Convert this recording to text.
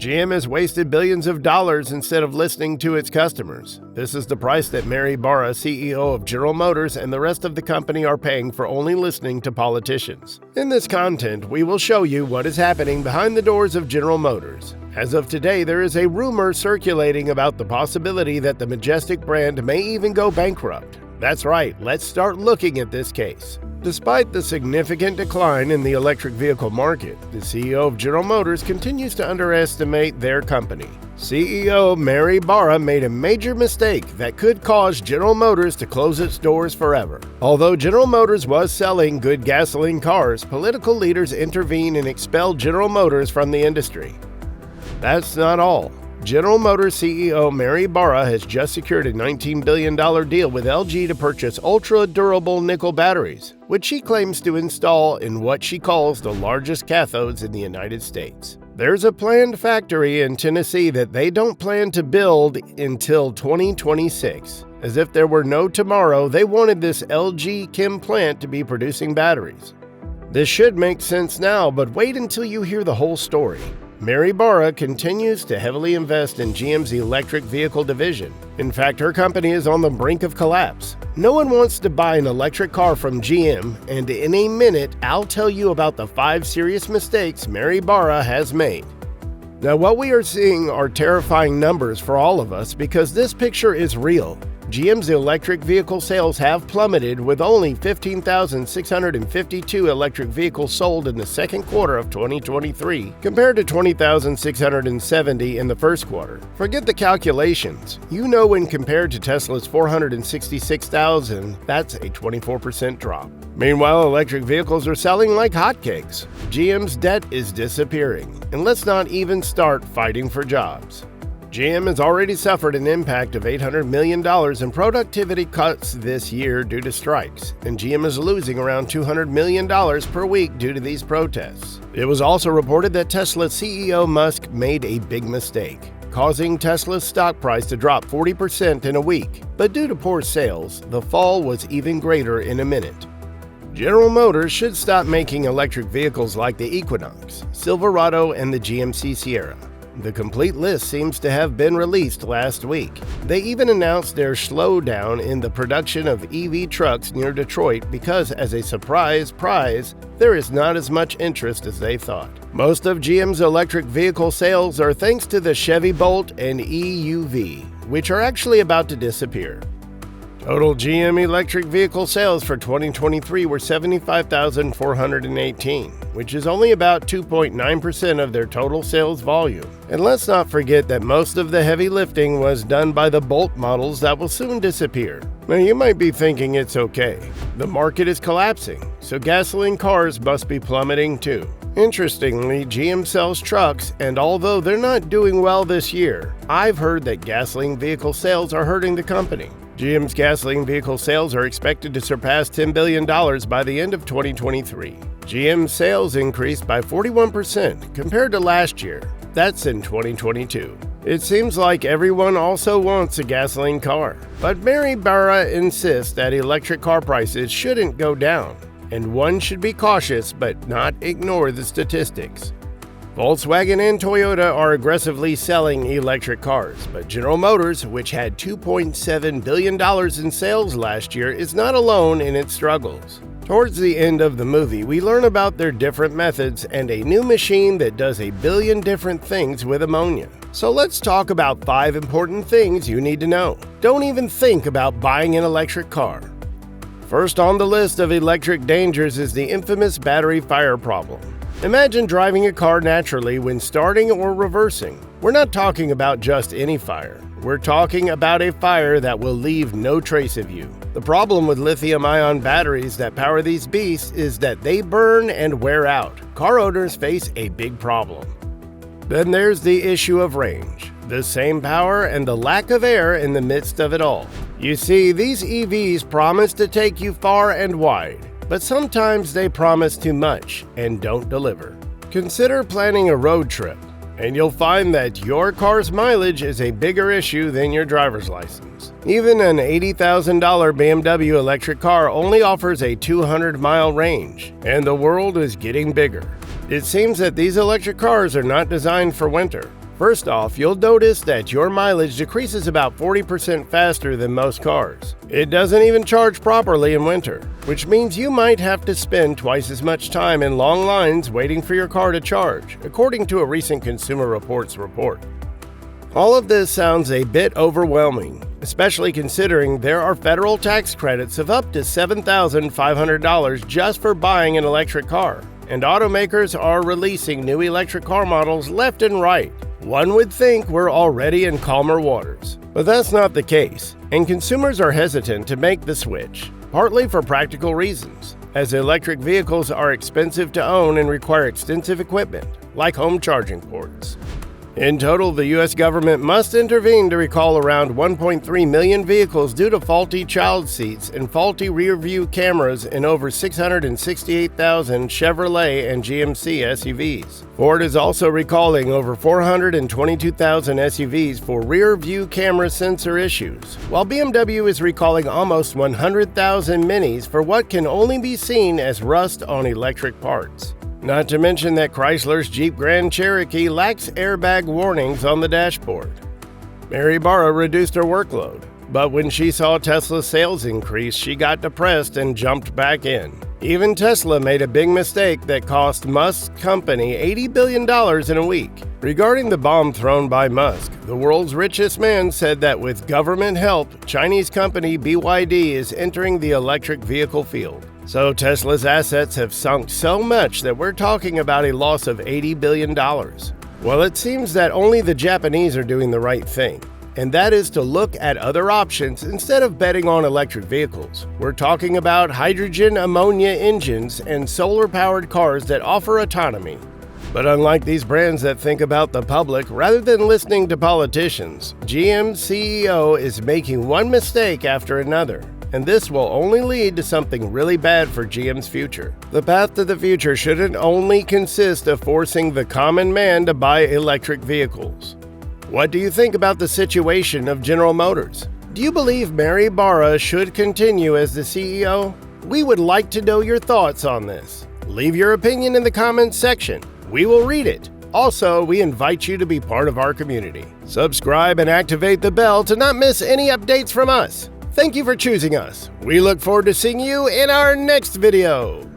GM has wasted billions of dollars instead of listening to its customers. This is the price that Mary Barra, CEO of General Motors, and the rest of the company are paying for only listening to politicians. In this content, we will show you what is happening behind the doors of General Motors. As of today, there is a rumor circulating about the possibility that the majestic brand may even go bankrupt. That's right, let's start looking at this case. Despite the significant decline in the electric vehicle market, the CEO of General Motors continues to underestimate their company. CEO Mary Barra made a major mistake that could cause General Motors to close its doors forever. Although General Motors was selling good gasoline cars, political leaders intervened and expelled General Motors from the industry. That's not all. General Motors CEO Mary Barra has just secured a $19 billion deal with LG to purchase ultra-durable nickel batteries, which she claims to install in what she calls the largest cathodes in the United States. There's a planned factory in Tennessee that they don't plan to build until 2026. As if there were no tomorrow, they wanted this LG Chem plant to be producing batteries. This should make sense now, but wait until you hear the whole story. Mary Barra continues to heavily invest in GM's electric vehicle division. In fact, her company is on the brink of collapse. No one wants to buy an electric car from GM, and in a minute, I'll tell you about the 5 serious mistakes Mary Barra has made. Now, what we are seeing are terrifying numbers for all of us because this picture is real. GM's electric vehicle sales have plummeted, with only 15,652 electric vehicles sold in the second quarter of 2023, compared to 20,670 in the first quarter. Forget the calculations. You know, when compared to Tesla's 466,000, that's a 24% drop. Meanwhile, electric vehicles are selling like hotcakes. GM's debt is disappearing, and let's not even start fighting for jobs. GM has already suffered an impact of $800 million in productivity cuts this year due to strikes, and GM is losing around $200 million per week due to these protests. It was also reported that Tesla CEO Musk made a big mistake, causing Tesla's stock price to drop 40% in a week. But due to poor sales, the fall was even greater in a minute. General Motors should stop making electric vehicles like the Equinox, Silverado, and the GMC Sierra. The complete list seems to have been released last week. They even announced their slowdown in the production of EV trucks near Detroit because, as a surprise prize, there is not as much interest as they thought. Most of GM's electric vehicle sales are thanks to the Chevy Bolt and EUV, which are actually about to disappear. Total GM electric vehicle sales for 2023 were 75,418, which is only about 2.9% of their total sales volume. And let's not forget that most of the heavy lifting was done by the Bolt models that will soon disappear. Now, you might be thinking it's okay. The market is collapsing, so gasoline cars must be plummeting too. Interestingly, GM sells trucks, and although they're not doing well this year, I've heard that gasoline vehicle sales are hurting the company. GM's gasoline vehicle sales are expected to surpass $10 billion by the end of 2023. GM's sales increased by 41% compared to last year. That's in 2022. It seems like everyone also wants a gasoline car, but Mary Barra insists that electric car prices shouldn't go down, and one should be cautious but not ignore the statistics. Volkswagen and Toyota are aggressively selling electric cars, but General Motors, which had $2.7 billion in sales last year, is not alone in its struggles. Towards the end of the movie, we learn about their different methods and a new machine that does a billion different things with ammonia. So let's talk about 5 important things you need to know. Don't even think about buying an electric car. First on the list of electric dangers is the infamous battery fire problem. Imagine driving a car naturally when starting or reversing. We're not talking about just any fire. We're talking about a fire that will leave no trace of you. The problem with lithium-ion batteries that power these beasts is that they burn and wear out. Car owners face a big problem. Then there's the issue of range, the same power and the lack of air in the midst of it all. You see, these EVs promise to take you far and wide, but sometimes they promise too much and don't deliver. Consider planning a road trip, and you'll find that your car's mileage is a bigger issue than your driver's license. Even an $80,000 BMW electric car only offers a 200-mile range, and the world is getting bigger. It seems that these electric cars are not designed for winter. First off, you'll notice that your mileage decreases about 40% faster than most cars. It doesn't even charge properly in winter, which means you might have to spend twice as much time in long lines waiting for your car to charge, according to a recent Consumer Reports report. All of this sounds a bit overwhelming, especially considering there are federal tax credits of up to $7,500 just for buying an electric car, and automakers are releasing new electric car models left and right. One would think we're already in calmer waters, but that's not the case, and consumers are hesitant to make the switch, partly for practical reasons, as electric vehicles are expensive to own and require extensive equipment, like home charging ports. In total, the U.S. government must intervene to recall around 1.3 million vehicles due to faulty child seats and faulty rear-view cameras in over 668,000 Chevrolet and GMC SUVs. Ford is also recalling over 422,000 SUVs for rear-view camera sensor issues, while BMW is recalling almost 100,000 Minis for what can only be seen as rust on electric parts. Not to mention that Chrysler's Jeep Grand Cherokee lacks airbag warnings on the dashboard. Mary Barra reduced her workload, but when she saw Tesla's sales increase, she got depressed and jumped back in. Even Tesla made a big mistake that cost Musk's company $80 billion in a week. Regarding the bomb thrown by Musk, the world's richest man said that with government help, Chinese company BYD is entering the electric vehicle field. So Tesla's assets have sunk so much that we're talking about a loss of $80 billion. Well, it seems that only the Japanese are doing the right thing, and that is to look at other options instead of betting on electric vehicles. We're talking about hydrogen ammonia engines and solar-powered cars that offer autonomy. But unlike these brands that think about the public rather than listening to politicians, GM's CEO is making one mistake after another. And this will only lead to something really bad for GM's future. The path to the future shouldn't only consist of forcing the common man to buy electric vehicles. What do you think about the situation of General Motors? Do you believe Mary Barra should continue as the CEO? We would like to know your thoughts on this. Leave your opinion in the comments section. We will read it. Also, we invite you to be part of our community. Subscribe and activate the bell to not miss any updates from us. Thank you for choosing us. We look forward to seeing you in our next video.